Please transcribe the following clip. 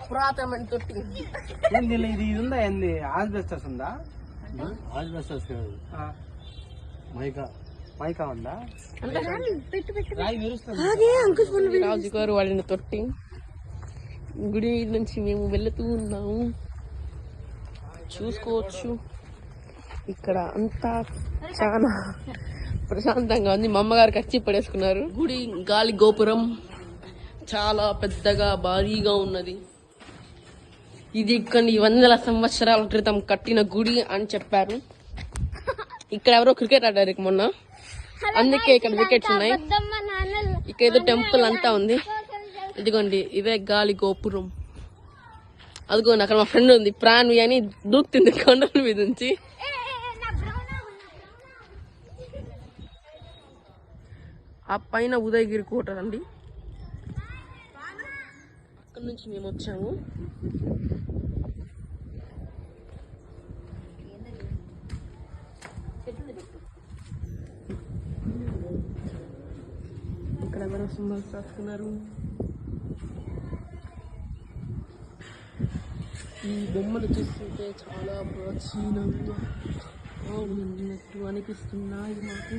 పురాతనమైన తొట్టి ఇది ఉందా ఏంది ఆస్బెస్టస్ ఉందా? ఆస్బెస్టస్ కాదు, మైకా ఉందా? రాజుగారు వాడిన తొట్టి. గుడి నుంచి మేము వెళుతూ ఉన్నాము, చూసుకోవచ్చు. ఇక్కడ అంతా చాలా ప్రశాంతంగా ఉంది. మా అమ్మగారు కచ్చి పడేసుకున్నారు. గుడి గాలి గోపురం చాలా పెద్దగా భారీగా ఉన్నది. ఇది కొన్ని వందల సంవత్సరాల క్రితం కట్టిన గుడి అని చెప్పారు. ఇక్కడ ఎవరో క్రికెట్ ఆడారు మొన్న, అందుకే ఇక్కడ వికెట్స్ ఉన్నాయి. ఇక్కడ ఏదో టెంపుల్ అంతా ఉంది. ఇదిగోండి, ఇదే గాలి గోపురం. అదిగోండి అక్కడ మా ఫ్రెండ్ ఉంది ప్రాణి అని, దూకుతుంది కొండల మీద నుంచి. ఆ పైన ఉదయగిరి కోట అండి. అక్కడి నుంచి మేము వచ్చాము. ఇక్కడ ఎవరో సింబల్స్ రాస్తున్నారు. ఈ బొమ్మలు చూస్తుంటే చాలా ప్రాచీనంగా ఉన్నట్టు అనిపిస్తున్నాయి మాకు.